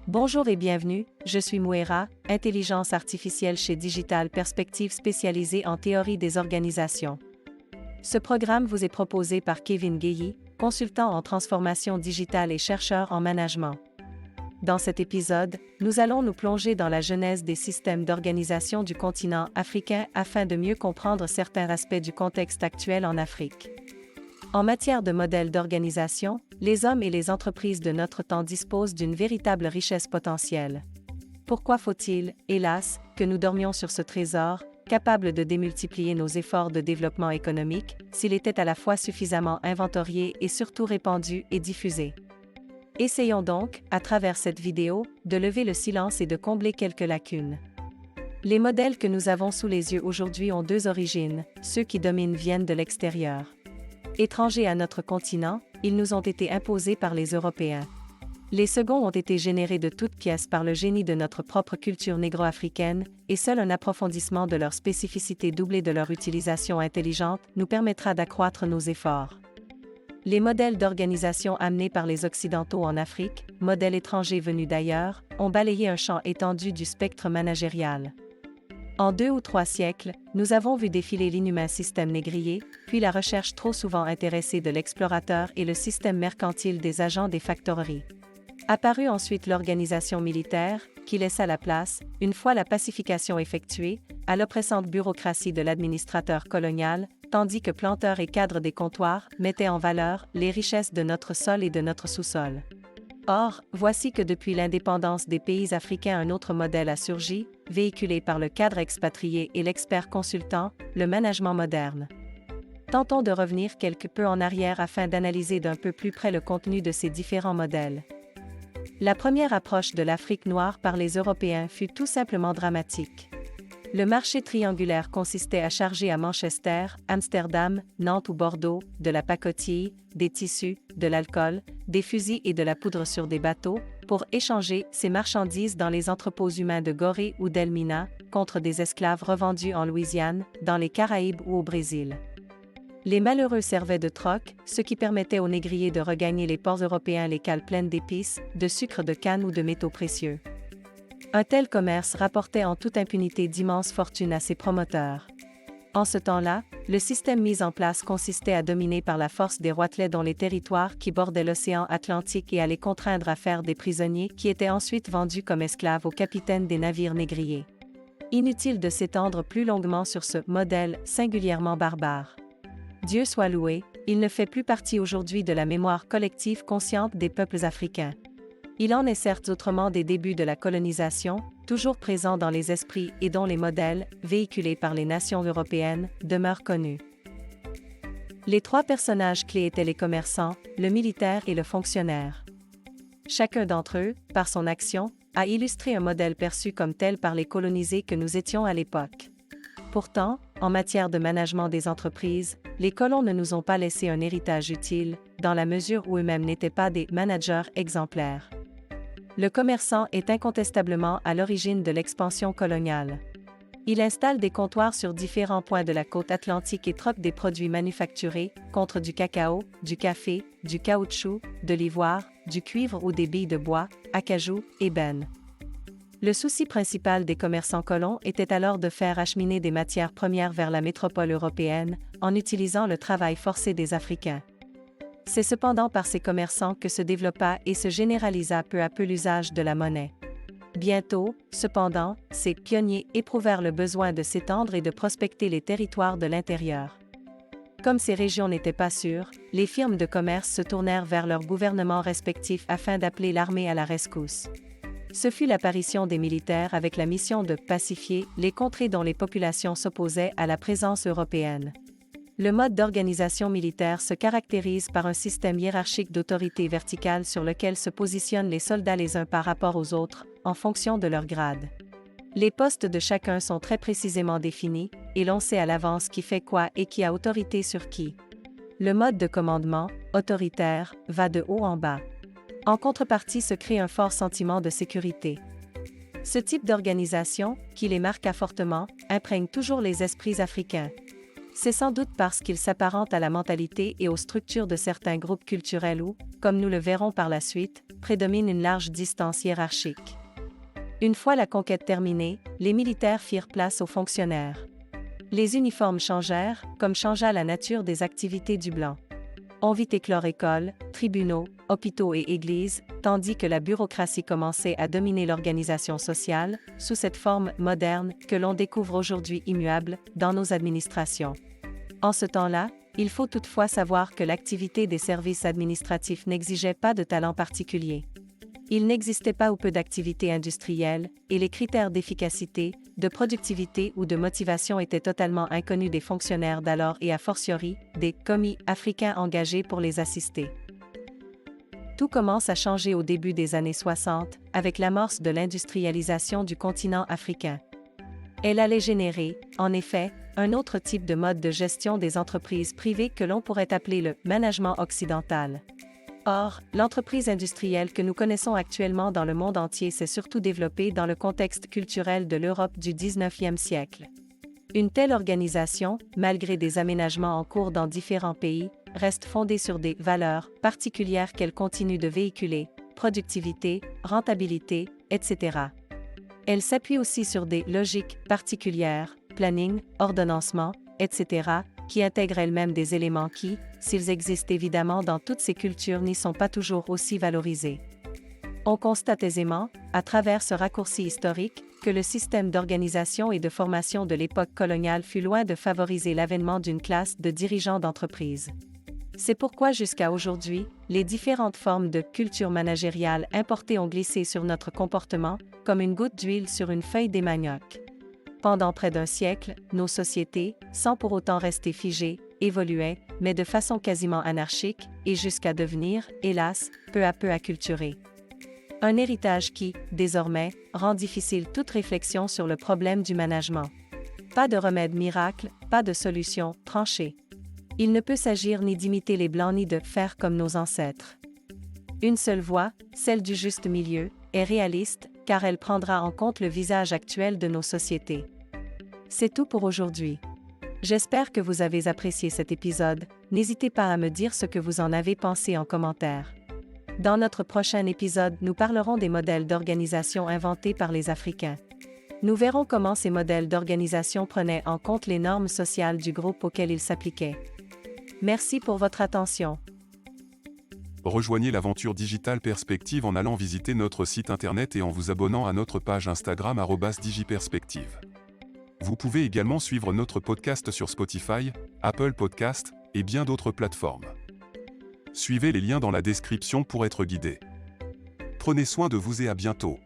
Bonjour et bienvenue, je suis Mouera, intelligence artificielle chez Digital Perspective spécialisée en théorie des organisations. Ce programme vous est proposé par Kevin Guéhi, consultant en transformation digitale et chercheur en management. Dans cet épisode, nous allons nous plonger dans la genèse des systèmes d'organisation du continent africain afin de mieux comprendre certains aspects du contexte actuel en Afrique. En matière de modèles d'organisation, les hommes et les entreprises de notre temps disposent d'une véritable richesse potentielle. Pourquoi faut-il, hélas, que nous dormions sur ce trésor, capable de démultiplier nos efforts de développement économique, s'il était à la fois suffisamment inventorié et surtout répandu et diffusé? Essayons donc, à travers cette vidéo, de lever le silence et de combler quelques lacunes. Les modèles que nous avons sous les yeux aujourd'hui ont deux origines, ceux qui dominent viennent de l'extérieur. Étrangers à notre continent, ils nous ont été imposés par les Européens. Les seconds ont été générés de toutes pièces par le génie de notre propre culture négro-africaine, et seul un approfondissement de leur spécificité doublé de leur utilisation intelligente nous permettra d'accroître nos efforts. Les modèles d'organisation amenés par les Occidentaux en Afrique, modèles étrangers venus d'ailleurs, ont balayé un champ étendu du spectre managérial. En 2 ou 3 siècles, nous avons vu défiler l'inhumain système négrier, puis la recherche trop souvent intéressée de l'explorateur et le système mercantile des agents des factoreries. Apparut ensuite l'organisation militaire, qui laissa la place, une fois la pacification effectuée, à l'oppressante bureaucratie de l'administrateur colonial, tandis que planteurs et cadres des comptoirs mettaient en valeur les richesses de notre sol et de notre sous-sol. Or, voici que depuis l'indépendance des pays africains un autre modèle a surgi, véhiculé par le cadre expatrié et l'expert consultant, le management moderne. Tentons de revenir quelque peu en arrière afin d'analyser d'un peu plus près le contenu de ces différents modèles. La première approche de l'Afrique noire par les Européens fut tout simplement dramatique. Le marché triangulaire consistait à charger à Manchester, Amsterdam, Nantes ou Bordeaux, de la pacotille, des tissus, de l'alcool, des fusils et de la poudre sur des bateaux, pour échanger ces marchandises dans les entrepôts humains de Gorée ou d'Elmina, contre des esclaves revendus en Louisiane, dans les Caraïbes ou au Brésil. Les malheureux servaient de troc, ce qui permettait aux négriers de regagner les ports européens les cales pleines d'épices, de sucre de canne ou de métaux précieux. Un tel commerce rapportait en toute impunité d'immenses fortunes à ses promoteurs. En ce temps-là, le système mis en place consistait à dominer par la force des roitelets dans les territoires qui bordaient l'océan Atlantique et à les contraindre à faire des prisonniers qui étaient ensuite vendus comme esclaves aux capitaines des navires négriers. Inutile de s'étendre plus longuement sur ce modèle singulièrement barbare. Dieu soit loué, il ne fait plus partie aujourd'hui de la mémoire collective consciente des peuples africains. Il en est certes autrement des débuts de la colonisation, toujours présent dans les esprits et dont les modèles, véhiculés par les nations européennes, demeurent connus. Les 3 personnages clés étaient les commerçants, le militaire et le fonctionnaire. Chacun d'entre eux, par son action, a illustré un modèle perçu comme tel par les colonisés que nous étions à l'époque. Pourtant, en matière de management des entreprises, les colons ne nous ont pas laissé un héritage utile, dans la mesure où eux-mêmes n'étaient pas des managers exemplaires. Le commerçant est incontestablement à l'origine de l'expansion coloniale. Il installe des comptoirs sur différents points de la côte atlantique et troque des produits manufacturés contre du cacao, du café, du caoutchouc, de l'ivoire, du cuivre ou des billes de bois, acajou, ébène. Le souci principal des commerçants colons était alors de faire acheminer des matières premières vers la métropole européenne, en utilisant le travail forcé des Africains. C'est cependant par ces commerçants que se développa et se généralisa peu à peu l'usage de la monnaie. Bientôt, cependant, ces pionniers éprouvèrent le besoin de s'étendre et de prospecter les territoires de l'intérieur. Comme ces régions n'étaient pas sûres, les firmes de commerce se tournèrent vers leurs gouvernements respectifs afin d'appeler l'armée à la rescousse. Ce fut l'apparition des militaires avec la mission de pacifier les contrées dont les populations s'opposaient à la présence européenne. Le mode d'organisation militaire se caractérise par un système hiérarchique d'autorité verticale sur lequel se positionnent les soldats les uns par rapport aux autres, en fonction de leur grade. Les postes de chacun sont très précisément définis, et l'on sait à l'avance qui fait quoi et qui a autorité sur qui. Le mode de commandement, autoritaire, va de haut en bas. En contrepartie se crée un fort sentiment de sécurité. Ce type d'organisation, qui les marqua fortement, imprègne toujours les esprits africains. C'est sans doute parce qu'il s'apparente à la mentalité et aux structures de certains groupes culturels où, comme nous le verrons par la suite, prédomine une large distance hiérarchique. Une fois la conquête terminée, les militaires firent place aux fonctionnaires. Les uniformes changèrent, comme changea la nature des activités du blanc. On vit éclore écoles, tribunaux, hôpitaux et églises, tandis que la bureaucratie commençait à dominer l'organisation sociale, sous cette forme moderne que l'on découvre aujourd'hui immuable dans nos administrations. En ce temps-là, il faut toutefois savoir que l'activité des services administratifs n'exigeait pas de talent particulier. Il n'existait pas ou peu d'activités industrielles, et les critères d'efficacité, de productivité ou de motivation étaient totalement inconnus des fonctionnaires d'alors et a fortiori, des commis africains engagés pour les assister. Tout commence à changer au début des années 60, avec l'amorce de l'industrialisation du continent africain. Elle allait générer, en effet, un autre type de mode de gestion des entreprises privées que l'on pourrait appeler le management occidental. Or, l'entreprise industrielle que nous connaissons actuellement dans le monde entier s'est surtout développée dans le contexte culturel de l'Europe du XIXe siècle. Une telle organisation, malgré des aménagements en cours dans différents pays, reste fondée sur des valeurs particulières qu'elle continue de véhiculer, productivité, rentabilité, etc. Elle s'appuie aussi sur des logiques particulières, planning, ordonnancement, etc., qui intègrent elles-mêmes des éléments qui, s'ils existent évidemment dans toutes ces cultures, n'y sont pas toujours aussi valorisés. On constate aisément, à travers ce raccourci historique, que le système d'organisation et de formation de l'époque coloniale fut loin de favoriser l'avènement d'une classe de dirigeants d'entreprise. C'est pourquoi jusqu'à aujourd'hui, les différentes formes de culture managériale importées ont glissé sur notre comportement, comme une goutte d'huile sur une feuille des maniocs. Pendant près d'un siècle, nos sociétés, sans pour autant rester figées, évoluaient, mais de façon quasiment anarchique, et jusqu'à devenir, hélas, peu à peu acculturées. Un héritage qui, désormais, rend difficile toute réflexion sur le problème du management. Pas de remède miracle, pas de solution tranchée. Il ne peut s'agir ni d'imiter les Blancs ni de faire comme nos ancêtres. Une seule voie, celle du juste milieu, est réaliste, car elle prendra en compte le visage actuel de nos sociétés. C'est tout pour aujourd'hui. J'espère que vous avez apprécié cet épisode. N'hésitez pas à me dire ce que vous en avez pensé en commentaire. Dans notre prochain épisode, nous parlerons des modèles d'organisation inventés par les Africains. Nous verrons comment ces modèles d'organisation prenaient en compte les normes sociales du groupe auquel ils s'appliquaient. Merci pour votre attention. Rejoignez l'aventure Digital Perspective en allant visiter notre site internet et en vous abonnant à notre page Instagram @digiperspective. Vous pouvez également suivre notre podcast sur Spotify, Apple Podcasts et bien d'autres plateformes. Suivez les liens dans la description pour être guidé. Prenez soin de vous et à bientôt.